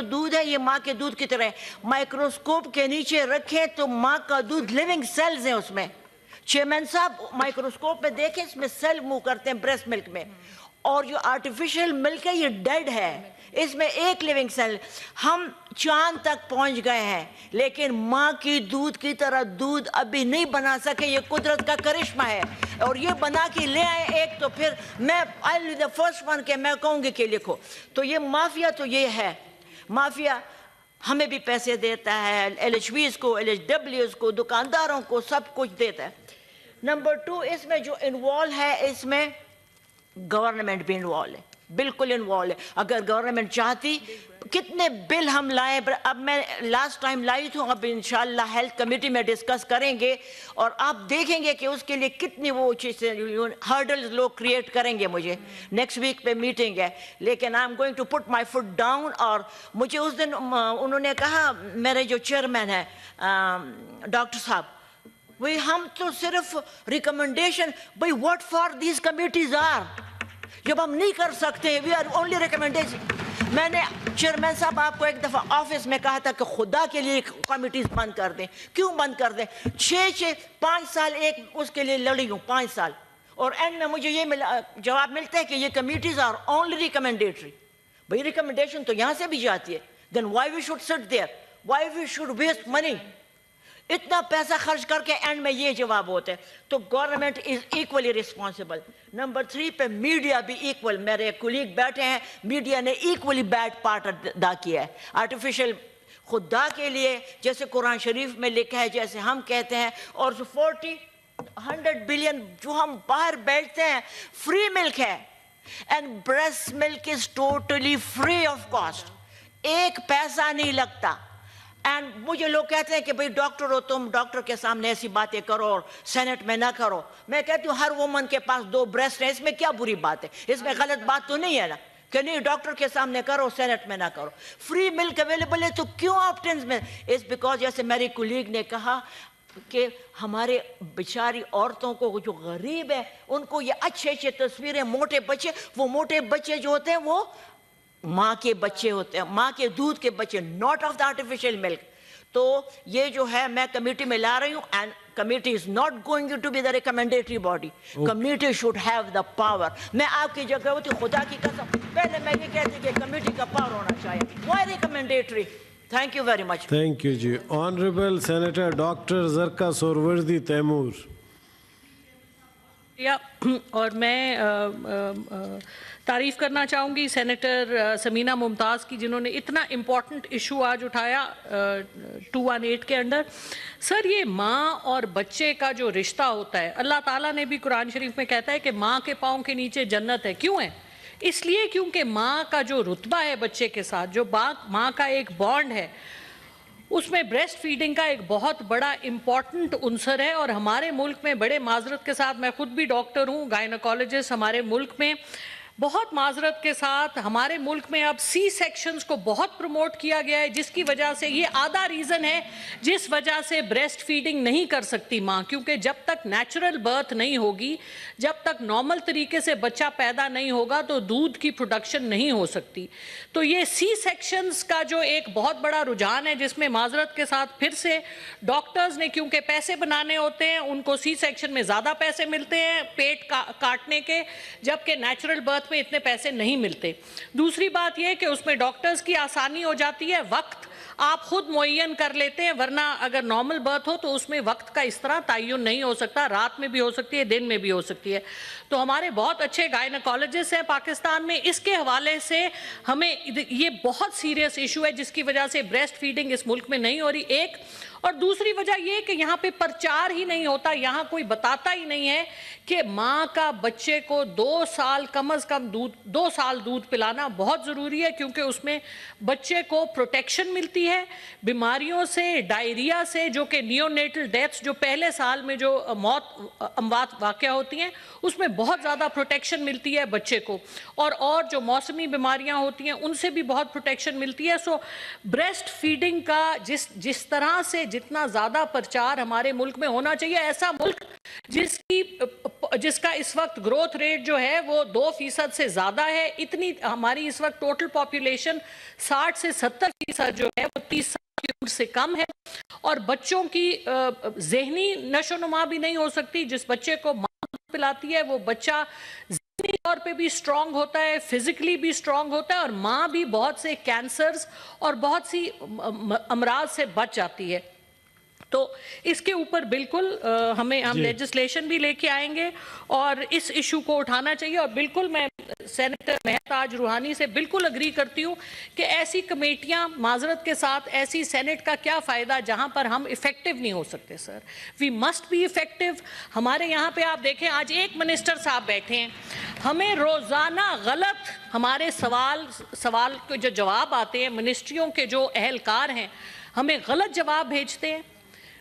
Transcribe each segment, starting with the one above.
جو دودھ ہے یہ ماں کے دودھ کی طرح ہے. مائکروسکوپ کے نیچے رکھیں تو ماں کا دودھ لیونگ سیلز ہیں اس میں. چیئرمین صاحب مائکروسکوپ میں دیکھیں اس میں سیل موو کرتے ہیں بریسٹ ملک میں, اور جو آرٹیفیشل ملک ہے یہ ڈیڈ ہے, اس میں ایک لیونگ سیل. ہم چاند تک پہنچ گئے ہیں لیکن ماں کی دودھ کی طرح دودھ ابھی نہیں بنا سکے. یہ قدرت کا کرشمہ ہے اور یہ بنا کے لے آئے ایک, تو پھر میں I'll be the first one کہ میں کہوں گی کہ لکھو. تو یہ مافیا تو یہ ہے, مافیا ہمیں بھی پیسے دیتا ہے, ایل ایچ ویز کو, ایل ایچ ڈبلیوز کو, دکانداروں کو, سب کچھ دیتا ہے. نمبر 2, اس میں جو انوالو ہے اس میں گورنمنٹ بھی انوالو ہے, بالکل انوالو ہے. اگر گورنمنٹ چاہتی, کتنے بل ہم لائے, اب میں لاسٹ ٹائم لائی تھی, اب انشاءاللہ ہیلتھ کمیٹی میں ڈسکس کریں گے اور آپ دیکھیں گے کہ اس کے لیے کتنی وہ چیزیں ہرڈلز لوگ کریٹ کریں گے. مجھے نیکسٹ ویک پہ میٹنگ ہے, لیکن I am going to put my foot down. اور مجھے اس دن انہوں نے کہا, میرے جو چیئرمین ہیں ڈاکٹر صاحب, وہی ہم تو صرف ریکمنڈیشن, بھئی what for these committees are, جب ہم نہیں کر سکتے, وی آر اونلی ریکمنڈیشن. میں نے چیئرمین صاحب آپ کو ایک دفعہ آفس میں کہا تھا کہ خدا کے لیے کمیٹیز بند کر دیں. کیوں بند کر دیں؟ 5 سال ایک اس کے لیے لڑی ہوں, 5 سال, اور اینڈ میں مجھے یہ جواب ملتا ہے کہ یہ کمیٹیز آر اونلی ریکمنڈیٹری. بھئی ریکمنڈیشن تو یہاں سے بھی جاتی ہے, then why we should sit there, why we should waste money, اتنا پیسہ خرچ کر کے اینڈ میں یہ جواب ہوتا ہے. تو government is equally responsible. Number 3 پہ میڈیا بھی ایکول, میرے کولیگ بیٹھے ہیں, میڈیا نے ایکولی بیڈ پارٹ ادا کیا ہے. آرٹیفیشل خدا کے لیے جیسے قرآن شریف میں لکھا ہے, جیسے ہم کہتے ہیں, اور 100 بلین جو ہم باہر بیٹھتے ہیں, فری ملک ہے, and breast milk is totally free of cost, ایک پیسہ نہیں لگتا. اینڈ مجھے لوگ کہتے ہیں کہ بھئی ڈاکٹر ہو تم, ڈاکٹر کے سامنے ایسی باتیں کرو اور سینٹ میں نہ کرو. میں کہتی ہوں ہر وومن کے پاس 2 بریسٹ ہیں, اس میں کیا بری بات ہے, اس میں غلط بات تو نہیں ہے نا, کہ نہیں ڈاکٹر کے سامنے کرو, سینٹ میں نہ کرو. فری ملک اویلیبل ہے تو کیوں آپ ٹینس میں؟ اس بیکاز جیسے میری کولیگ نے کہا کہ ہمارے بیچاری عورتوں کو جو غریب ہے ان کو یہ اچھے تصویریں, موٹے بچے, وہ موٹے بچے جو ہوتے ہیں وہ ماں کے بچے ہوتے ہیں, ماں کے دودھ کے بچے, ناٹ آف دا آرٹیفیشل ملک. تو یہ جو ہے میں کمیٹی میں لا رہی ہوں, and committee is not going to be the recommendatory body. Committee should have the power. میں آپ کی جگہ ہوتی, خدا کی قسم پہلے میں یہ کہتی کہ کمیٹی کا پاور ہونا چاہیے, why recommendatory. Thank you very much. Thank you جی. Honourable senator doctor Zarqa Suhrawardy Taimur. اور میں تعریف کرنا چاہوں گی سینیٹر سمینہ ممتاز کی, جنہوں نے اتنا امپورٹنٹ ایشو آج اٹھایا 218 کے اندر. سر, یہ ماں اور بچے کا جو رشتہ ہوتا ہے, اللہ تعالیٰ نے بھی قرآن شریف میں کہتا ہے کہ ماں کے پاؤں کے نیچے جنت ہے. کیوں ہے؟ اس لیے کیونکہ ماں کا جو رتبہ ہے بچے کے ساتھ, جو ماں کا ایک بانڈ ہے, اس میں بریسٹ فیڈنگ کا ایک بہت بڑا امپورٹنٹ عنصر ہے. اور ہمارے ملک میں بڑے معذرت کے ساتھ, میں خود بھی ڈاکٹر ہوں, گائنیکالوجسٹ, ہمارے ملک میں بہت معذرت کے ساتھ ہمارے ملک میں اب سی سیکشنز کو بہت پروموٹ کیا گیا ہے, جس کی وجہ سے یہ آدھا ریزن ہے جس وجہ سے بریسٹ فیڈنگ نہیں کر سکتی ماں, کیونکہ جب تک نیچرل برتھ نہیں ہوگی, جب تک نارمل طریقے سے بچہ پیدا نہیں ہوگا تو دودھ کی پروڈکشن نہیں ہو سکتی. تو یہ سی سیکشنز کا جو ایک بہت بڑا رجحان ہے, جس میں معذرت کے ساتھ پھر سے ڈاکٹرز نے کیونکہ پیسے بنانے ہوتے ہیں, ان کو سی سیکشن میں زیادہ پیسے ملتے ہیں پیٹ کاٹنے کے, جبکہ نیچرل برتھ میں اتنے پیسے نہیں ملتے. دوسری بات یہ کہ اس میں ڈاکٹرز کی آسانی ہو جاتی ہے, وقت آپ خود معین کر لیتے ہیں, ورنہ اگر نارمل برتھ ہو تو اس میں وقت کا اس طرح تعین نہیں ہو سکتا, رات میں بھی ہو سکتی ہے, دن میں بھی ہو سکتی ہے. تو ہمارے بہت اچھے گائنیکالوجسٹ ہیں پاکستان میں. اس کے حوالے سے ہمیں یہ بہت سیریس ایشو ہے جس کی وجہ سے بریسٹ فیڈنگ اس ملک میں نہیں ہو رہی, ایک. اور دوسری وجہ یہ کہ یہاں پہ پرچار ہی نہیں ہوتا, یہاں کوئی بتاتا ہی نہیں ہے کہ ماں کا بچے کو 2 سال کم از کم 2 سال دودھ پلانا بہت ضروری ہے, کیونکہ اس میں بچے کو پروٹیکشن ملتی ہے بیماریوں سے, ڈائریا سے, جو کہ نیونیٹل ڈیتھس, جو پہلے سال میں جو اموات واقع ہوتی ہیں, اس میں بہت زیادہ پروٹیکشن ملتی ہے بچے کو, اور جو موسمی بیماریاں ہوتی ہیں ان سے بھی بہت پروٹیکشن ملتی ہے. سو بریسٹ فیڈنگ کا جس طرح سے جتنا زیادہ پرچار ہمارے ملک میں ہونا چاہیے, ایسا ملک جس کی جس کا اس وقت گروتھ ریٹ جو ہے وہ 2% سے زیادہ ہے. اتنی ہماری اس وقت ٹوٹل پاپولیشن 60 سے 70% جو ہے وہ 30 سال کی عمر سے کم ہے, اور بچوں کی ذہنی نشو و نما بھی نہیں ہو سکتی. جس بچے کو ماں پلاتی ہے وہ بچہ ذہنی طور پہ بھی سٹرونگ ہوتا ہے, فزیکلی بھی سٹرونگ ہوتا ہے, اور ماں بھی بہت سے کینسرز اور بہت سی امراض سے بچ جاتی ہے. تو اس کے اوپر بالکل ہم لیجسلیشن بھی لے کے آئیں گے اور اس ایشو کو اٹھانا چاہیے. اور بالکل میں سینیٹر مہتاج روحانی سے بالکل اگری کرتی ہوں کہ ایسی کمیٹیاں, معذرت کے ساتھ ایسی سینٹ کا کیا فائدہ جہاں پر ہم ایفیکٹو نہیں ہو سکتے. سر وی مسٹ بی ایفیکٹو. ہمارے یہاں پہ آپ دیکھیں آج ایک منسٹر صاحب بیٹھے ہیں, ہمیں روزانہ غلط ہمارے سوال کے جو جواب آتے ہیں, منسٹریوں کے جو اہلکار ہیں ہمیں غلط جواب بھیجتے ہیں.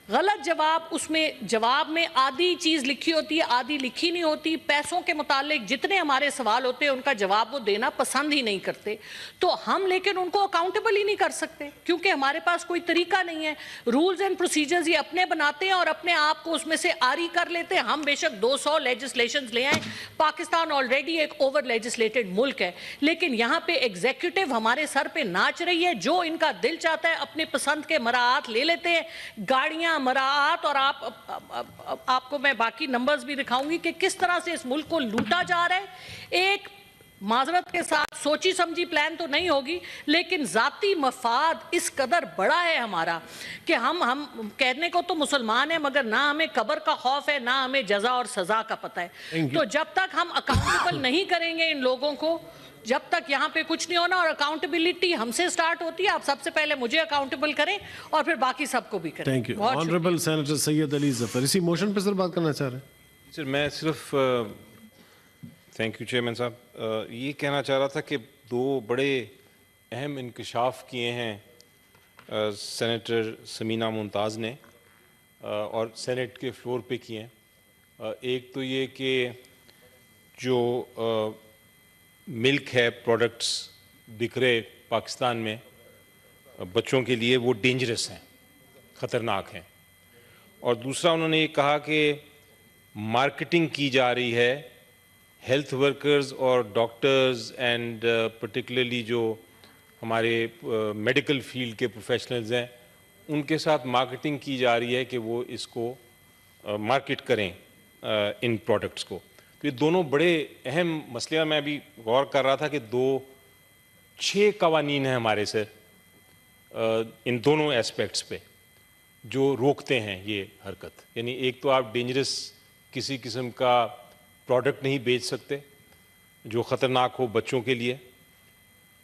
غلط جواب, اس میں جواب میں آدھی چیز لکھی ہوتی ہے, آدھی لکھی نہیں ہوتی. پیسوں کے متعلق جتنے ہمارے سوال ہوتے ہیں ان کا جواب وہ دینا پسند ہی نہیں کرتے. تو ہم لیکن ان کو اکاؤنٹیبل ہی نہیں کر سکتے کیونکہ ہمارے پاس کوئی طریقہ نہیں ہے. رولز اینڈ پروسیجرز یہ اپنے بناتے ہیں اور اپنے آپ کو اس میں سے آری کر لیتے ہیں. ہم بے شک 200 لیجسلیشنز لے آئیں, پاکستان آلریڈی ایک اوور لیجسلیٹڈ ملک ہے, لیکن یہاں پہ ایگزیکٹو ہمارے سر پہ ناچ رہی ہے. جو ان کا دل چاہتا ہے اپنے پسند کے مراعات لے لیتے ہیں, گاڑیاں, مراعات. اور آپ کو میں باقی نمبرز بھی دکھاؤں گی کہ کس طرح سے اس ملک کو لوٹا جا رہا ہے. ایک معذرت کے ساتھ سوچی سمجھی پلان تو نہیں ہوگی, لیکن ذاتی مفاد اس قدر بڑا ہے ہمارا کہ ہم کہنے کو تو مسلمان ہیں مگر نہ ہمیں قبر کا خوف ہے, نہ ہمیں جزا اور سزا کا پتہ ہے. تو جب تک ہم اکاؤنٹیبل نہیں کریں گے ان لوگوں کو, جب تک یہاں پہ کچھ نہیں ہونا. اور اکاؤنٹیبلٹی ہم سے سٹارٹ ہوتی ہے. آپ سب سے پہلے مجھے اکاؤنٹیبل کریں اور پھر باقی سب کو بھی کریں. Thank you. آنریبل سینیٹر سید علی ظفر, اسی موشن پہ سر بات کرنا چاہ رہے ہیں. سر میں صرف تھینک یو چیئرمین صاحب, یہ کہنا چاہ رہا تھا کہ دو بڑے اہم انکشاف کیے ہیں سینیٹر سمینہ ممتاز نے اور سینٹ کے فلور پہ کیے ہیں. ایک تو یہ کہ جو ملک ہے, پروڈکٹس بک رہے پاکستان میں بچوں کے لیے, وہ ڈینجرس ہیں, خطرناک ہیں. اور دوسرا انہوں نے یہ کہا کہ مارکیٹنگ کی جا رہی ہے ہیلتھ ورکرز اور ڈاکٹرز اینڈ پرٹیکولرلی جو ہمارے میڈیکل فیلڈ کے پروفیشنلز ہیں ان کے ساتھ مارکیٹنگ کی جا رہی ہے کہ وہ اس کو مارکیٹ کریں ان پروڈکٹس کو. تو یہ دونوں بڑے اہم مسئلے. میں ابھی غور کر رہا تھا کہ 6 قوانین ہیں ہمارے سے ان دونوں ایسپیکٹس پہ جو روکتے ہیں یہ حرکت. یعنی ایک تو آپ ڈینجرس کسی قسم کا پروڈکٹ نہیں بیچ سکتے جو خطرناک ہو بچوں کے لیے,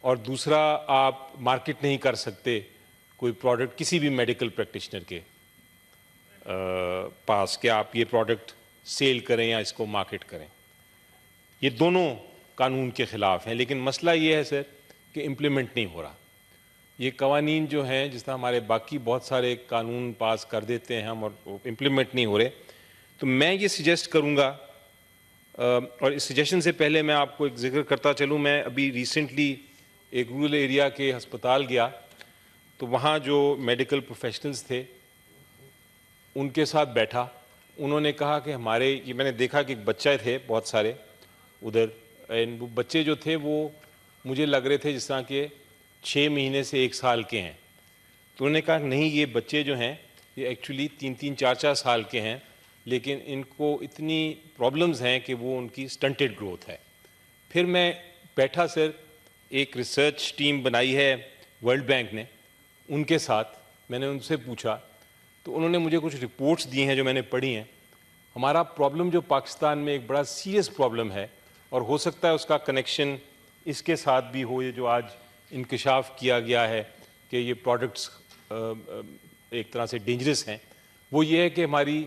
اور دوسرا آپ مارکیٹ نہیں کر سکتے کوئی پروڈکٹ کسی بھی میڈیکل پریکٹیشنر کے پاس کہ آپ یہ پروڈکٹ سیل کریں یا اس کو مارکیٹ کریں. یہ دونوں قانون کے خلاف ہیں. لیکن مسئلہ یہ ہے سر کہ امپلیمنٹ نہیں ہو رہا. یہ قوانین جو ہیں جس طرح ہمارے باقی بہت سارے قانون پاس کر دیتے ہیں ہم اور امپلیمنٹ نہیں ہو رہے. تو میں یہ سجیسٹ کروں گا, اور اس سجیشن سے پہلے میں آپ کو ایک ذکر کرتا چلوں. میں ابھی ریسنٹلی ایک رورل ایریا کے ہسپتال گیا تو وہاں جو میڈیکل پروفیشنلز تھے ان کے ساتھ بیٹھا. انہوں نے کہا کہ ہمارے, یہ میں نے دیکھا کہ بچے تھے بہت سارے ادھر, وہ بچے جو تھے وہ مجھے لگ رہے تھے جس طرح کہ 6 مہینے سے 1 سال کے ہیں. تو انہوں نے کہا نہیں, یہ بچے جو ہیں یہ ایکچولی 3-3, 4-4 سال کے ہیں, لیکن ان کو اتنی پرابلمز ہیں کہ وہ ان کی سٹنٹڈ گروتھ ہے. پھر میں بیٹھا سر, ایک ریسرچ ٹیم بنائی ہے ورلڈ بینک نے, ان کے ساتھ میں نے ان سے پوچھا تو انہوں نے مجھے کچھ رپورٹس دی ہیں جو میں نے پڑھی ہیں. ہمارا پرابلم جو پاکستان میں ایک بڑا سیریس پرابلم ہے, اور ہو سکتا ہے اس کا کنیکشن اس کے ساتھ بھی ہو, یہ جو آج انکشاف کیا گیا ہے کہ یہ پروڈکٹس ایک طرح سے ڈینجرس ہیں, وہ یہ ہے کہ ہماری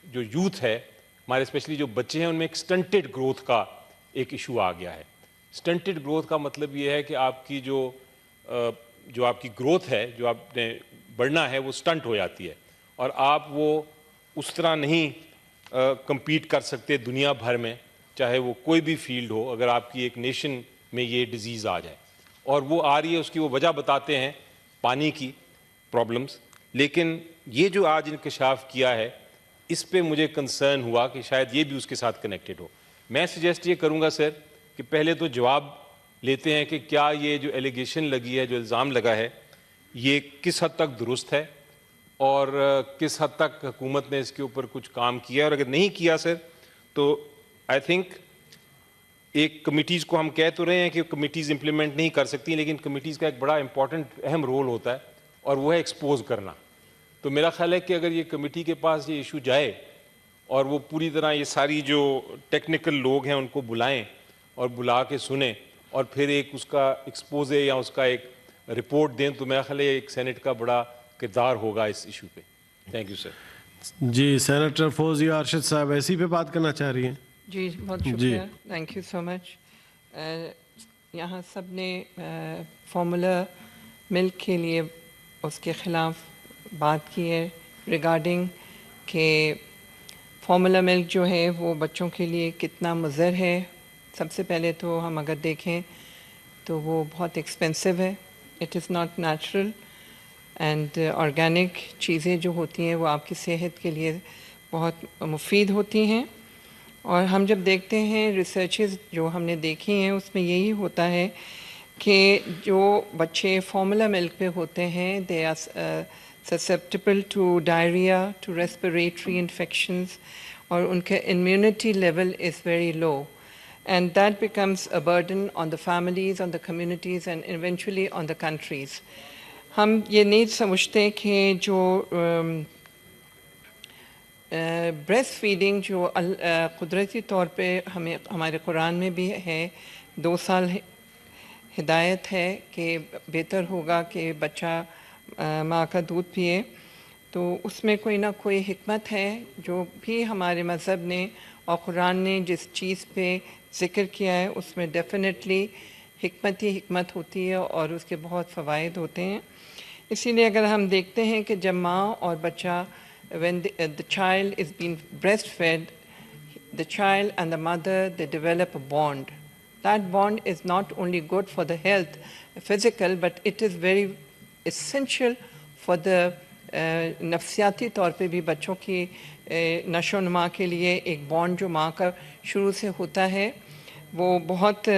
جو یوتھ ہے, ہمارے اسپیشلی جو بچے ہیں, ان میں ایک سٹنٹڈ گروتھ کا ایک ایشو آ گیا ہے. سٹنٹڈ گروتھ کا مطلب یہ ہے کہ آپ کی جو آپ کی گروتھ ہے, جو آپ نے بڑھنا ہے, وہ سٹنٹ ہو جاتی ہے, اور آپ وہ اس طرح نہیں کمپیٹ کر سکتے دنیا بھر میں, چاہے وہ کوئی بھی فیلڈ ہو. اگر آپ کی ایک نیشن میں یہ ڈیزیز آ جائے, اور وہ آ رہی ہے, اس کی وہ وجہ بتاتے ہیں پانی کی پرابلمز. لیکن یہ جو آج انکشاف کیا ہے اس پہ مجھے کنسرن ہوا کہ شاید یہ بھی اس کے ساتھ کنیکٹڈ ہو. میں سجیسٹ یہ کروں گا سر کہ پہلے تو جواب لیتے ہیں کہ کیا یہ جو ایلیگیشن لگی ہے, جو الزام لگا ہے, یہ کس حد تک درست ہے اور کس حد تک حکومت نے اس کے اوپر کچھ کام کیا, اور اگر نہیں کیا سر تو آئی تھنک ایک کمیٹیز کو ہم کہہ تو رہے ہیں کہ کمیٹیز امپلیمنٹ نہیں کر سکتی, لیکن کمیٹیز کا ایک بڑا امپورٹنٹ اہم رول ہوتا ہے اور وہ ہے ایکسپوز کرنا. تو میرا خیال ہے کہ اگر یہ کمیٹی کے پاس یہ ایشو جائے اور وہ پوری طرح یہ ساری جو ٹیکنیکل لوگ ہیں ان کو بلائیں اور بلا کے سنیں اور پھر ایک اس کا ایکسپوزے یا اس کا ایک رپورٹ دیں, تو میرا خیال ہے ایک سینٹ کا بڑا کردار ہوگا اس ایشو پہ. Thank you sir. جی سینیٹر فوزیہ ارشد صاحب ایسی پہ بات کرنا چاہ رہی ہیں؟ جی بہت شکریہ, تھینک یو سو مچ. یہاں سب نے فارمولا ملک کے لیے اس کے خلاف بات کی ہے ریگارڈنگ کہ فارمولا ملک جو ہے وہ بچوں کے لیے کتنا مضر ہے. سب سے پہلے تو ہم اگر دیکھیں تو وہ بہت ایکسپینسو ہے, it is not natural, and organic چیزیں جو ہوتی ہیں وہ آپ کی صحت کے لیے بہت مفید ہوتی ہیں. اور ہم جب دیکھتے ہیں ریسرچز جو ہم نے دیکھی ہیں اس میں یہی ہوتا ہے کہ جو بچے فارمولا ملک پہ ہوتے ہیں they are susceptible to diarrhoea, to respiratory infections, اور ان کا immunity level is very low, and that becomes a burden on the families, on the communities, and eventually on the countries. ہم یہ نہیں سمجھتے کہ جو بریسٹ فیڈنگ جو قدرتی طور پہ ہمارے قرآن میں بھی ہے, 2 سال ہدایت ہے کہ بہتر ہوگا کہ بچہ ماں کا دودھ پیے, تو اس میں کوئی نہ کوئی حکمت ہے جو بھی ہمارے مذہب نے اور قرآن نے جس چیز پہ ذکر کیا ہے اس میں ڈیفینیٹلی حکمت ہی حکمت ہوتی ہے اور اس کے بہت فوائد ہوتے ہیں. اسی لیے اگر ہم دیکھتے ہیں کہ جب ماں اور بچہ when the child is being breastfed, the child and the mother, they develop a bond. That bond is not only good for the health, physical, but it is very essential for the نفسیاتی طور پہ بھی بچوں کی نشو و نما کے لیے ایک بانڈ جو ماں کا شروع سے ہوتا ہے وہ بہت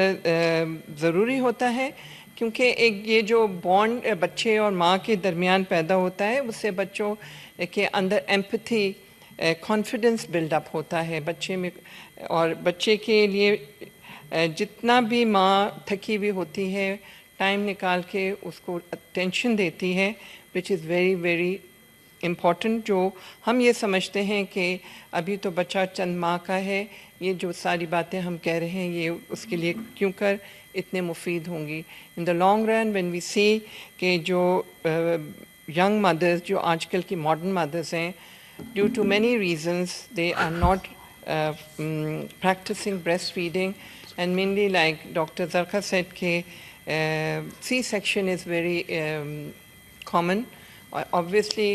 ضروری ہوتا ہے, کیونکہ ایک یہ جو بانڈ بچے اور ماں کے درمیان پیدا ہوتا ہے اس سے بچوں کے اندر ایمپتھی, کانفیڈنس بلڈ اپ ہوتا ہے بچے میں, اور بچے کے لیے جتنا بھی ماں تھکی ہوئی ہوتی ہے ٹائم نکال کے اس کو اٹینشن دیتی ہے, which is very very important. جو ہم یہ سمجھتے ہیں کہ ابھی تو بچہ چند ماہ کا ہے, یہ جو ساری باتیں ہم کہہ رہے ہیں یہ اس کے لیے کیوں کر اتنے مفید ہوں گی. in the long run when we see کہ جو young mothers جو آج کل کی modern mothers ہیں, due to many reasons they are not practicing breastfeeding, and mainly like Dr. Zarqa said کہ C-section is very common. Obviously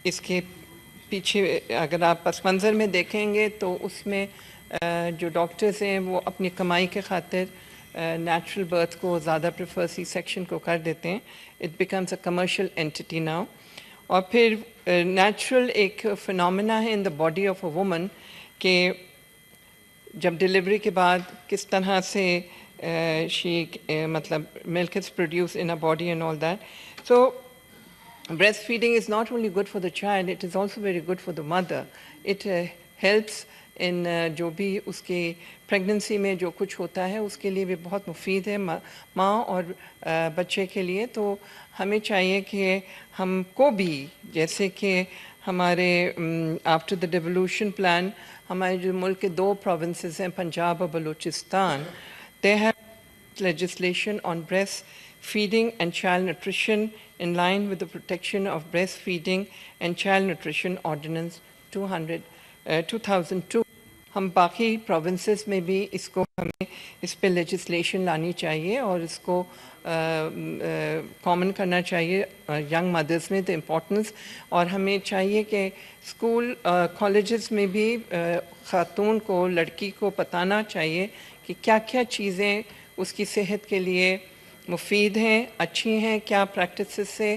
اس کے پیچھے اگر آپ پس منظر میں دیکھیں گے تو اس میں جو ڈاکٹرز ہیں وہ اپنی کمائی کے خاطر نیچرل برتھ کو زیادہ پریفر سی سیکشن کو کر دیتے ہیں. It becomes a commercial anti now. اور پھر نیچرل ایک فنومینا ہے in the body of a woman کہ جب ڈلیوری کے بعد کس طرح سے شی مطلب milk is produce in a body and all that. So breastfeeding is not only good for the child, it is also very good for the mother. It helps in جو بھی اس کے pregnancy میں جو کچھ ہوتا ہے اس کے لیے بھی بہت مفید ہے ماں اور بچے کے لیے. تو ہمیں چاہیے کہ ہم کو بھی جیسے کہ ہمارے آفٹر دا ڈیولوشن پلان ہمارے جو ملک کے 2 پروونسز ہیں پنجاب اور Balochistan, they have legislation on breastfeeding and child nutrition in line with the Protection of Breastfeeding and Child Nutrition Ordinance 2002. ہم باقی پروونسز میں بھی اس کو ہمیں اس پہ لیجسلیشن لانی چاہیے اور اس کو کامن کرنا چاہیے ینگ مدرس میں, دا امپورٹنس. اور ہمیں چاہیے کہ اسکول کالجز میں بھی خاتون کو, لڑکی کو بتانا چاہیے کہ کیا کیا چیزیں اس کی صحت کے لیے مفید ہیں, اچھی ہیں, کیا پریکٹسز سے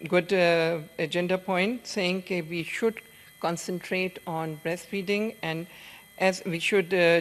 good agenda point saying that we should concentrate on breastfeeding and as we should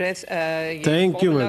breast formula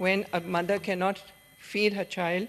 when a mother cannot feed her child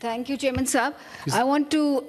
Thank you, Chairman Saab. I want to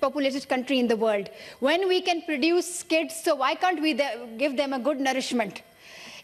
populated country in the world. When we can produce kids, so why can't we give them a good nourishment?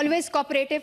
always cooperative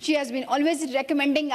she has been always recommending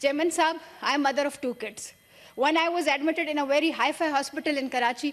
Chairman Saab, I am mother of 2 kids. When I was admitted in a very hi-fi hospital in Karachi,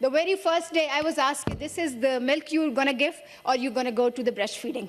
The very first day I was asked, this is the milk you're gonna give or you're gonna go to the breastfeeding.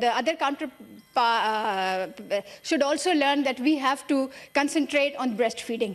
the other counter should also learn that we have to concentrate on breastfeeding.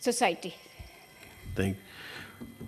society. Thank you.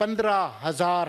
15,000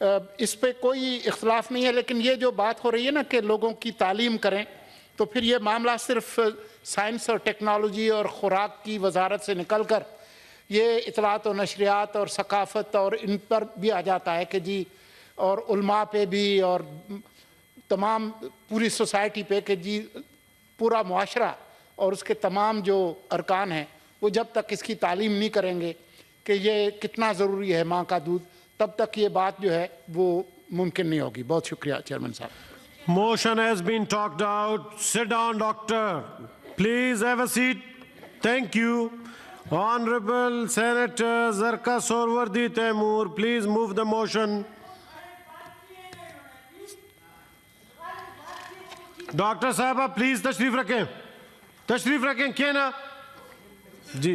اس پہ کوئی اختلاف نہیں ہے، لیکن یہ جو بات ہو رہی ہے نا کہ لوگوں کی تعلیم کریں، تو پھر یہ معاملہ صرف سائنس اور ٹیکنالوجی اور خوراک کی وزارت سے نکل کر یہ اطلاعات و نشریات اور ثقافت اور ان پر بھی آ جاتا ہے کہ جی، اور علماء پہ بھی اور تمام پوری سوسائٹی پہ کہ جی پورا معاشرہ اور اس کے تمام جو ارکان ہیں وہ جب تک اس کی تعلیم نہیں کریں گے کہ یہ کتنا ضروری ہے ماں کا دودھ، تب تک یہ بات جو ہے وہ ممکن نہیں ہوگی. بہت شکریہ چیئرمین صاحب. Motion has been talked out. Sit down, doctor. Please have a seat. Thank you. Honorable Senator Zarka Sorwardi Taimur, please move the motion. Dr. Sahaba, please tashrif rakhein. Tashrif rakhein, kya na? Ji.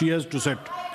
She has to sit.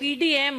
PDM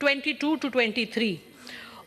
22 to 23.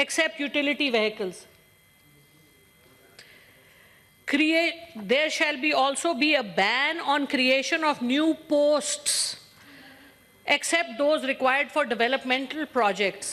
except utility vehicles. There shall be also be a ban on creation of new posts except those required for developmental projects.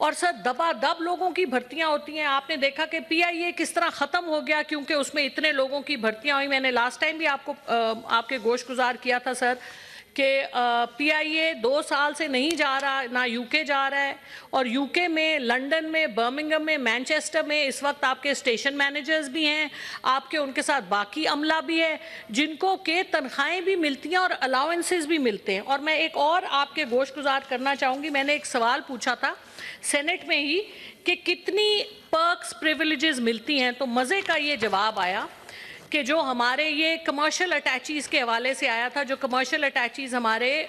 اور سر دبا دب لوگوں کی بھرتیاں ہوتی ہیں. آپ نے دیکھا کہ پی آئی اے کس طرح ختم ہو گیا کیونکہ اس میں اتنے لوگوں کی بھرتیاں ہوئی. میں نے لاسٹ ٹائم بھی آپ کے گوش گزار کیا تھا سر کہ پی آئی اے 2 سال سے نہیں جا رہا, نہ یو کے جا رہا ہے, اور یو کے میں, لنڈن میں, برمنگم میں, مینچسٹر میں اس وقت آپ کے اسٹیشن مینیجرز بھی ہیں, آپ کے ان کے ساتھ باقی عملہ بھی ہے جن کو کہ تنخواہیں بھی ملتی ہیں اور الاؤنسز بھی ملتے ہیں. اور میں ایک اور آپ کے گوش گزار کرنا چاہوں گی, میں نے ایک سوال پوچھا تھا سینٹ میں ہی کہ کتنی پرکس پریویلیجز ملتی ہیں, تو مزے کا یہ جواب آیا کہ جو ہمارے یہ کمرشل اٹیچیز کے حوالے سے آیا تھا, جو کمرشل اٹیچیز ہمارے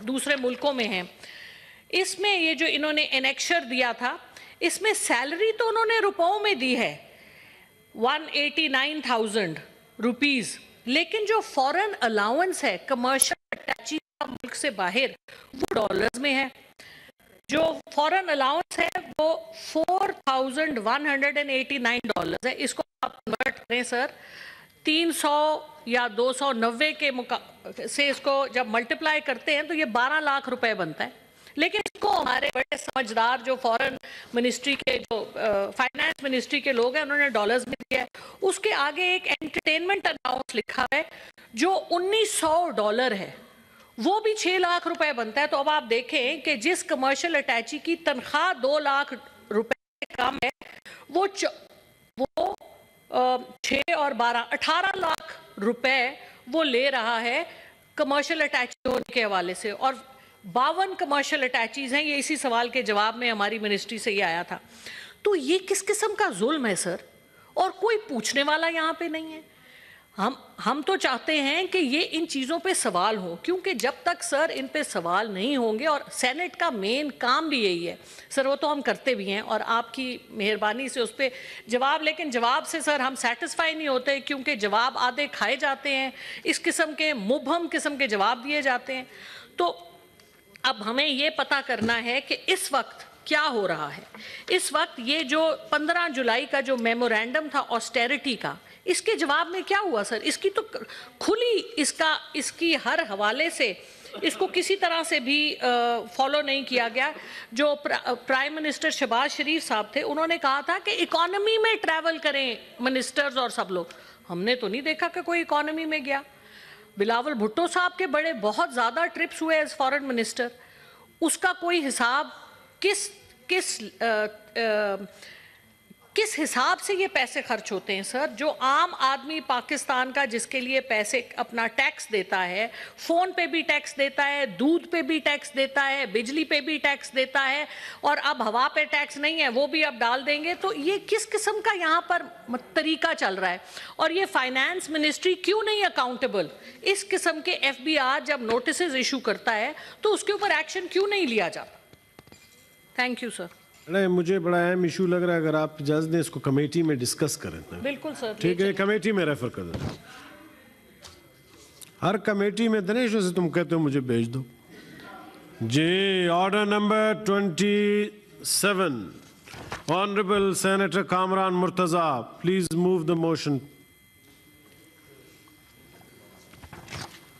دوسرے ملکوں میں ہیں, اس میں یہ جو انہوں نے انیکشر دیا تھا اس میں سیلری تو انہوں نے روپوں میں دی ہے 189,000 روپیز, لیکن جو فورن الاؤنس ہے کمرشل اٹیچیز کا ملک سے باہر وہ ڈالرز میں ہے. جو فورن الاؤنس ہے وہ $4,189 ہے. اس کو آپ کنورٹ کریں سر 300 یا 290 کے سے اس کو جب ملٹیپلائی کرتے ہیں تو یہ 12 لاکھ روپے بنتا ہے. لیکن اس کو ہمارے بڑے سمجھدار جو فورن منسٹری کے جو فائنانس منسٹری کے لوگ ہیں انہوں نے ڈالرز میں دیا ہے. اس کے آگے ایک انٹرٹینمنٹ الاؤنس لکھا ہے جو $1,900 ہے, وہ بھی 6 لاکھ روپے بنتا ہے. تو اب آپ دیکھیں کہ جس کمرشل اٹیچی کی تنخواہ 2 لاکھ روپے کم ہے وہ 6 اور 12 18 لاکھ روپے وہ لے رہا ہے کمرشل اٹیچی ہونے کے حوالے سے, اور 52 کمرشل اٹیچیز ہیں. یہ اسی سوال کے جواب میں ہماری منسٹری سے یہ آیا تھا. تو یہ کس قسم کا ظلم ہے سر, اور کوئی پوچھنے والا یہاں پہ نہیں ہے. ہم تو چاہتے ہیں کہ یہ ان چیزوں پہ سوال ہوں, کیونکہ جب تک سر ان پہ سوال نہیں ہوں گے, اور سینٹ کا مین کام بھی یہی ہے سر, وہ تو ہم کرتے بھی ہیں اور آپ کی مہربانی سے اس پہ جواب, لیکن جواب سے سر ہم سیٹسفائی نہیں ہوتے کیونکہ جواب آدھے کھائے جاتے ہیں, اس قسم کے مبہم قسم کے جواب دیے جاتے ہیں. تو اب ہمیں یہ پتہ کرنا ہے کہ اس وقت کیا ہو رہا ہے. اس وقت یہ جو 15 جولائی کا جو میمورینڈم تھا آسٹیریٹی کا, اس کے جواب میں کیا ہوا سر؟ اس کی تو کھلی اس کی ہر حوالے سے اس کو کسی طرح سے بھی فالو نہیں کیا گیا. جو پرائم منسٹر شہباز شریف صاحب تھے انہوں نے کہا تھا کہ اکانومی میں ٹریول کریں منسٹرز اور سب لوگ. ہم نے تو نہیں دیکھا کہ کوئی اکانومی میں گیا. بلاول بھٹو صاحب کے بڑے بہت زیادہ ٹرپس ہوئے ایز فارن منسٹر, اس کا کوئی حساب کس حساب سے یہ پیسے خرچ ہوتے ہیں سر؟ جو عام آدمی پاکستان کا جس کے لیے پیسے اپنا ٹیکس دیتا ہے, فون پہ بھی ٹیکس دیتا ہے, دودھ پہ بھی ٹیکس دیتا ہے, بجلی پہ بھی ٹیکس دیتا ہے, اور اب ہوا پہ ٹیکس نہیں ہے وہ بھی اب ڈال دیں گے. تو یہ کس قسم کا یہاں پر طریقہ چل رہا ہے, اور یہ فائنانس منسٹری کیوں نہیں اکاؤنٹیبل؟ اس قسم کے ایف بی آر جب نوٹسز ایشو کرتا ہے تو اس کے اوپر ایکشن کیوں نہیں لیا جاتا؟ تھینک یو سر. نہیں, مجھے بڑا اہم ایشو لگ رہا ہے, اگر آپ اجازت دیں اس کو کمیٹی میں ڈسکس کریں. بالکل سر, ٹھیک ہے, کمیٹی میں ریفر کر دیں. ہر کمیٹی میں دنیش سے تم کہتے ہو مجھے بھیج دو. جی, order number 27, honourable senator Kamran Murtaza, please move the motion.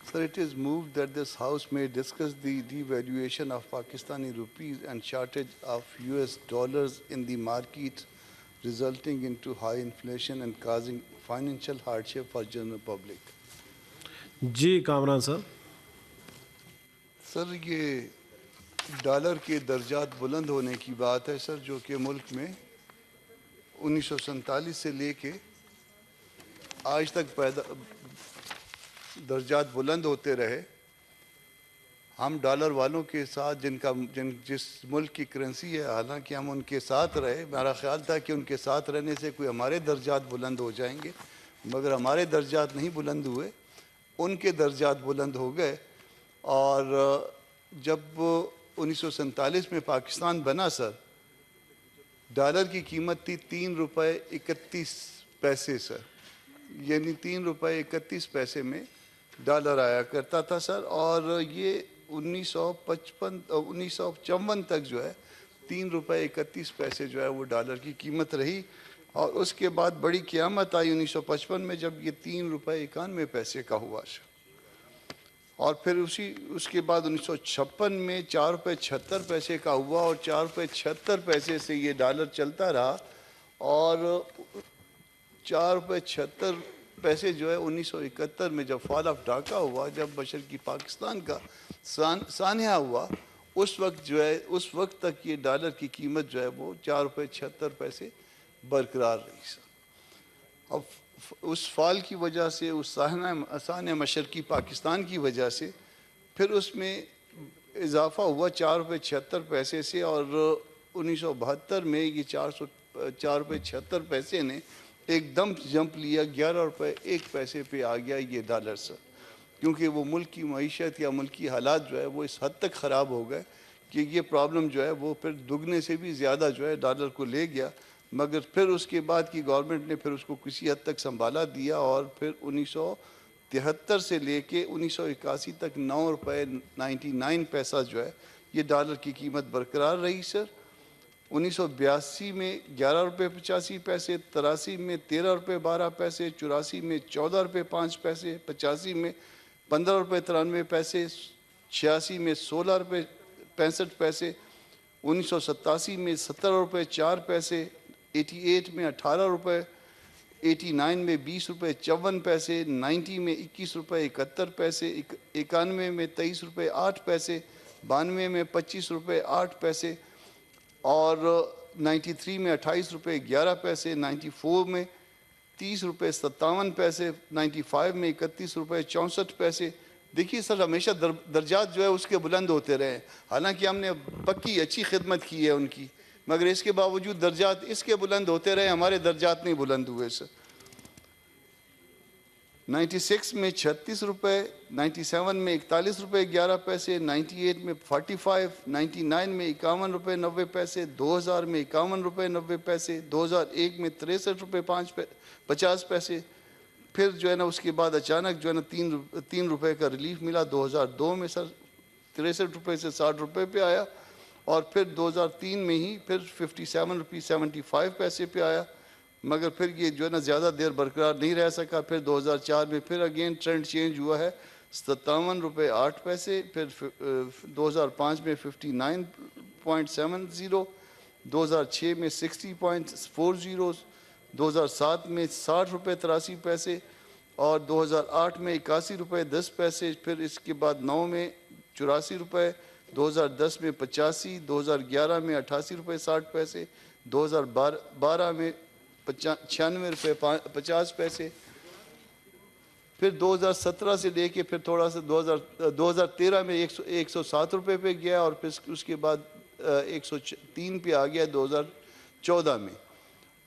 Sir, it is moved that this House may discuss the devaluation of Pakistani rupees and shortage of US dollars in the market, resulting into high inflation and causing financial hardship for general public. جی کامران صاحب. سر, یہ dollar کے درجات بلند ہونے کی بات ہے سر, جو کہ ملک میں 1947 سے لے کے آج تک درجات بلند ہوتے رہے. ہم ڈالر والوں کے ساتھ جس ملک کی کرنسی ہے, حالانکہ ہم ان کے ساتھ رہے, میرا خیال تھا کہ ان کے ساتھ رہنے سے کوئی ہمارے درجات بلند ہو جائیں گے, مگر ہمارے درجات نہیں بلند ہوئے, ان کے درجات بلند ہو گئے. اور جب 1947 میں پاکستان بنا سر, ڈالر کی قیمت تھی 3 روپے 31 پیسے سر, یعنی 3 روپے 31 پیسے میں ڈالر آیا کرتا تھا سر. اور یہ 1955 تک جو ہے 3 روپے 31 پیسے جو ہے وہ ڈالر کی قیمت رہی. اور اس کے بعد بڑی قیامت آئی 1955 میں, جب یہ 3 روپے 91 پیسے کا ہوا. اور پھر اس کے بعد 1956 میں 4 روپے 76 پیسے کا ہوا اور 4 روپے 76 پیسے سے یہ ڈالر چلتا رہا اور 4 روپے 76 پیسے جو ہے 1971 میں جب فال آف ڈھاکہ ہوا، جب مشرقی پاکستان کا سانحہ ہوا، اس وقت تک یہ ڈالر کی قیمت جو ہے وہ 4 روپے 76 پیسے برقرار رہی سر۔ اب اس فال کی وجہ سے، اس سانحہ مشرقی پاکستان کی وجہ سے پھر اس میں اضافہ ہوا 4 روپے 76 پیسے سے، اور 1972 میں یہ 4 روپے 76 پیسے نے ایک دم جمپ لیا، 11 روپے 1 پیسے پہ آ گیا یہ ڈالر سر، کیونکہ وہ ملک کی معیشت یا ملکی حالات جو ہے وہ اس حد تک خراب ہو گئے کہ یہ پرابلم جو ہے وہ پھر دگنے سے بھی زیادہ جو ہے ڈالر کو لے گیا۔ مگر پھر اس کے بعد کی گورنمنٹ نے پھر اس کو کسی حد تک سنبھالا دیا، اور پھر 1973 سے لے کے 1981 تک 9 روپے 99 پیسہ جو ہے یہ ڈالر کی قیمت برقرار رہی سر۔ 1982 میں 11 روپے 85 پیسے، 83 میں 13 روپے 12 پیسے، 84 میں 14 روپے 5 پیسے، 85 میں 15 روپے 93 پیسے، 86 میں 16 روپے 65 پیسے، 1987 میں 17 روپے 4 پیسے، 88 میں 18 روپے، 89 میں 20 روپے 54 پیسے، 90 میں 21 روپے 71 پیسے، 91 میں 23 روپے 8 پیسے، 92 میں 25 روپے 8 پیسے، اور 93 میں 28 روپے 11 پیسے، 94 میں 30 روپے 57 پیسے، 95 میں 31 روپے 64 پیسے۔ دیکھیے سر، ہمیشہ درجات جو ہے اس کے بلند ہوتے رہے، حالانکہ ہم نے پکی اچھی خدمت کی ہے ان کی، مگر اس کے باوجود درجات اس کے بلند ہوتے رہے، ہمارے درجات نہیں بلند ہوئے سر۔ 96 میں 36 روپے، 97 میں 41 روپے 11 پیسے، 98 میں 45، 99 میں 51 روپے 90 پیسے، 2000 میں 51 روپے 90 پیسے، 2001 میں 63 روپے 50 پیسے۔ پھر جو ہے نا اس کے بعد اچانک جو ہے نا 3 روپے کا ریلیف ملا 2002 میں سر، 63 روپے سے 60 روپے پہ آیا، اور پھر 2003 میں ہی پھر 57 روپے 75 پیسے پہ آیا، مگر پھر یہ جو ہے نا زیادہ دیر برقرار نہیں رہ سکا۔ پھر 2004 میں پھر اگین ٹرینڈ چینج ہوا ہے، 57 روپے 8 پیسے، پھر 2005 میں 59.70، 2006 میں 60.40، 2007 میں 60 روپے 83 پیسے، اور 2008 میں 81 روپے 10 پیسے، پھر اس کے بعد 9 میں 84 روپے، 2010 میں 85، 2011 میں 88 روپے 60 پیسے، 2012 میں 96 روپے 50 پیسے، پھر 2017 سے لے کے پھر تھوڑا سا 2013 میں 107 روپے پہ گیا، اور پھر اس کے بعد 103 پہ آ گیا 2014 میں،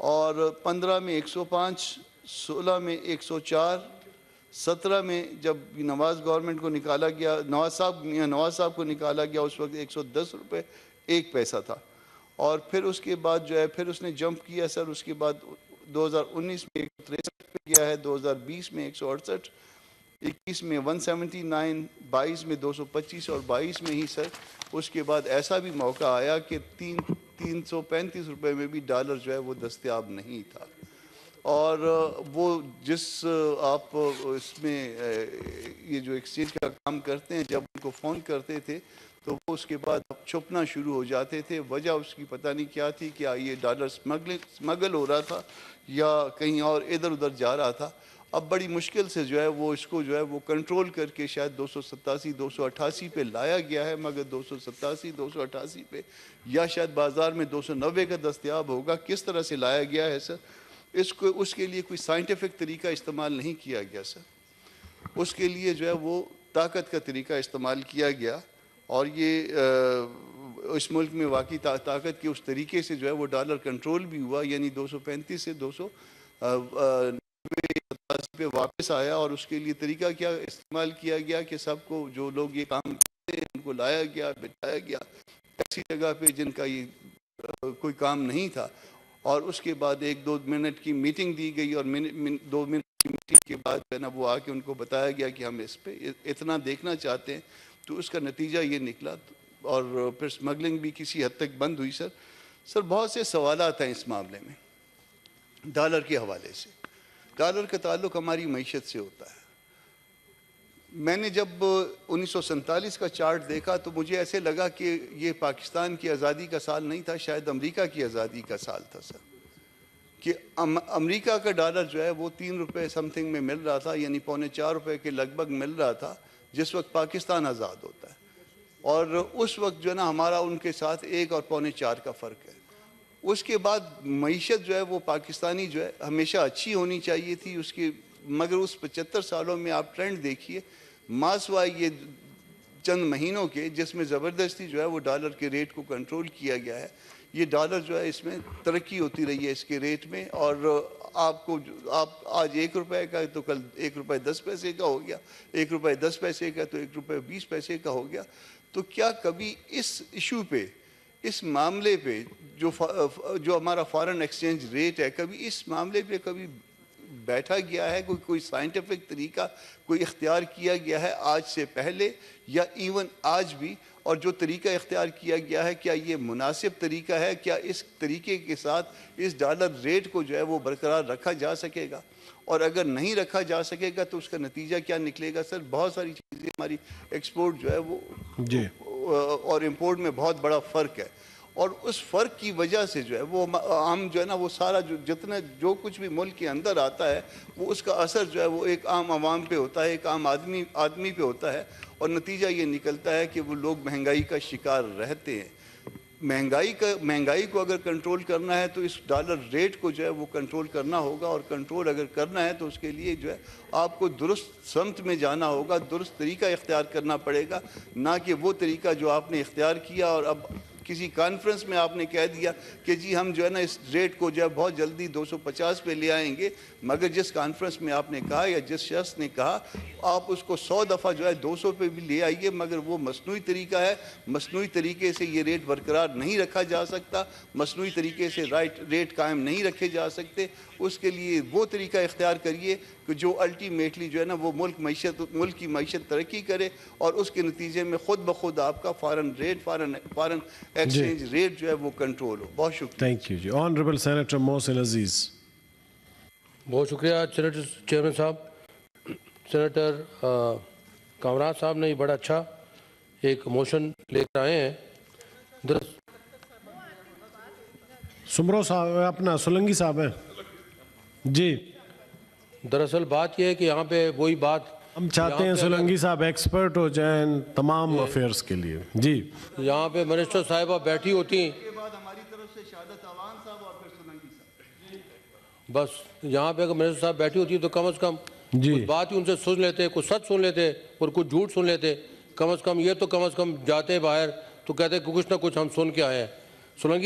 اور 15 میں 105، 16 میں 104، 17 میں جب نواز گورنمنٹ کو نکالا گیا، نواز صاحب کو نکالا گیا، اس وقت 110 روپے 1 پیسہ تھا، اور پھر اس کے بعد جو ہے پھر اس نے جمپ کیا سر، اس کے بعد 2019 میں 163 پہ گیا ہے، 2020 میں 168، 21 میں 179، 22 میں 225، اور 22 میں ہی سر اس کے بعد ایسا بھی موقع آیا کہ 335 روپے میں بھی ڈالر جو ہے وہ دستیاب نہیں تھا، اور وہ جس آپ اس میں یہ جو ایکسچینج کا کام کرتے ہیں، جب ان کو فون کرتے تھے تو وہ اس کے بعد چھپنا شروع ہو جاتے تھے، وجہ اس کی پتہ نہیں کیا تھی، کہ یہ ڈالر سمگل ہو رہا تھا یا کہیں اور ادھر ادھر جا رہا تھا۔ اب بڑی مشکل سے جو ہے وہ اس کو جو ہے وہ کنٹرول کر کے شاید 287 288 پہ لایا گیا ہے، مگر 287 288 پہ یا شاید بازار میں 290 کا دستیاب ہوگا۔ کس طرح سے لایا گیا ہے سر، اس کے لیے کوئی سائنٹیفک طریقہ استعمال نہیں کیا گیا سر، اس کے لیے جو ہے وہ طاقت کا طریقہ استعمال کیا گیا، اور یہ اس ملک میں واقعی طاقت کے اس طریقے سے جو ہے وہ ڈالر کنٹرول بھی ہوا، یعنی 235 سے 290 پہ واپس آیا، اور اس کے لیے طریقہ کیا استعمال کیا گیا کہ سب کو جو لوگ یہ کام کرتے ہیں ان کو لایا گیا، بٹھایا گیا ایسی جگہ پہ جن کا یہ کوئی کام نہیں تھا، اور اس کے بعد 1-2 منٹ کی میٹنگ دی گئی، اور 2 منٹ کی میٹنگ کے بعد جو ہے نا وہ آ کے ان کو بتایا گیا کہ ہم اس پہ اتنا دیکھنا چاہتے ہیں، تو اس کا نتیجہ یہ نکلا، اور پھر سمگلنگ بھی کسی حد تک بند ہوئی سر بہت سے سوالات ہیں اس معاملے میں ڈالر کے حوالے سے۔ ڈالر کا تعلق ہماری معیشت سے ہوتا ہے، میں نے جب 1947 کا چارٹ دیکھا تو مجھے ایسے لگا کہ یہ پاکستان کی آزادی کا سال نہیں تھا، شاید امریکہ کی آزادی کا سال تھا سر، کہ امریکہ کا ڈالر جو ہے وہ 3 روپے سم تھنگ میں مل رہا تھا، یعنی 3.25 روپے کے لگ بھگ مل رہا تھا جس وقت پاکستان آزاد ہوتا ہے، اور اس وقت جو ہے نا ہمارا ان کے ساتھ 1 اور 3.25 کا فرق ہے۔ اس کے بعد معیشت جو ہے وہ پاکستانی جو ہے ہمیشہ اچھی ہونی چاہیے تھی اس کی، مگر اس 75 سالوں میں آپ ٹرینڈ دیکھیے، ماسوائے یہ چند مہینوں کے جس میں زبردستی جو ہے وہ ڈالر کے ریٹ کو کنٹرول کیا گیا ہے، یہ ڈالر جو ہے اس میں ترقی ہوتی رہی ہے اس کے ریٹ میں، اور آپ آج 1 روپے کا تو کل 1 روپے 10 پیسے کا ہو گیا، 1 روپے 10 پیسے کا تو 1 روپے 20 پیسے کا ہو گیا۔ تو کیا کبھی اس ایشو پہ، اس معاملے پہ جو ہمارا فارن ایکسچینج ریٹ ہے، کبھی اس معاملے پہ کبھی بیٹھا گیا ہے، کوئی سائنٹیفک طریقہ کوئی اختیار کیا گیا ہے آج سے پہلے یا ایون آج بھی، اور جو طریقہ اختیار کیا گیا ہے کیا یہ مناسب طریقہ ہے؟ کیا اس طریقے کے ساتھ اس ڈالر ریٹ کو جو ہے وہ برقرار رکھا جا سکے گا؟ اور اگر نہیں رکھا جا سکے گا تو اس کا نتیجہ کیا نکلے گا؟ سر بہت ساری چیزیں، ہماری ایکسپورٹ جو ہے وہ اور امپورٹ میں بہت بڑا فرق ہے، اور اس فرق کی وجہ سے جو ہے وہ ہم جو ہے نا وہ سارا جو کچھ بھی ملک کے اندر آتا ہے وہ اس کا اثر جو ہے وہ ایک عام عوام پہ ہوتا ہے، ایک عام آدمی پہ ہوتا ہے، اور نتیجہ یہ نکلتا ہے کہ وہ لوگ مہنگائی کا شکار رہتے ہیں۔ مہنگائی کو اگر کنٹرول کرنا ہے تو اس ڈالر ریٹ کو جو ہے وہ کنٹرول کرنا ہوگا، اور کنٹرول اگر کرنا ہے تو اس کے لیے جو ہے آپ کو درست سمت میں جانا ہوگا، درست طریقہ اختیار کرنا پڑے گا، نہ کہ وہ طریقہ جو آپ نے اختیار کیا اور اب کسی کانفرنس میں آپ نے کہہ دیا کہ جی ہم جو ہے نا اس ریٹ کو جو ہے بہت جلدی 250 پہ لے آئیں گے، مگر جس کانفرنس میں آپ نے کہا یا جس شخص نے کہا آپ اس کو 100 دفعہ جو ہے 200 پہ بھی لے آئیے، مگر وہ مصنوعی طریقہ ہے، مصنوعی طریقے سے یہ ریٹ برقرار نہیں رکھا جا سکتا، مصنوعی طریقے سے ریٹ قائم نہیں رکھے جا سکتے۔ اس کے لیے وہ طریقہ اختیار کریے کہ جو الٹیمیٹلی جو ہے نا وہ ملک کی معیشت ترقی کرے، اور اس کے نتیجے میں خود بخود آپ کا فارن ایکسچینج ریٹ جو ہے وہ کنٹرول ہو۔ بہت شکریہ۔ تھینک یو جی۔ Honourable senator Mohsin Aziz. بہت شکریہ سینیٹر چیئرمین صاحب۔ سینیٹر کامران صاحب نے یہ بڑا اچھا ایک موشن لے کر آئے ہیں۔ سمرو صاحب اپنا سولنگی صاحب ہیں جی۔ دراصل بات یہ ہے کہ یہاں پہ وہی بات ہم چاہتے ہیں سولنگی صاحب ایکسپرٹ ہو جائیں تمام افیئرس کے لیے جی۔ یہاں پہ منسٹر صاحبہ بیٹھی ہوتی ہیں، ہماری طرف سے شہادت عوان صاحب اور پھر سولنگی صاحب، بس یہاں پہ اگر منسٹر صاحب بیٹھی ہوتی تو کم از کم کچھ بات ہی ان سے سن لیتے، کچھ سچ سن لیتے اور کچھ جھوٹ سن لیتے، کم از کم یہ تو کم از کم جاتے باہر تو کہتے کہ کچھ نہ کچھ ہم سن کے آئے ہیں۔ سولنگی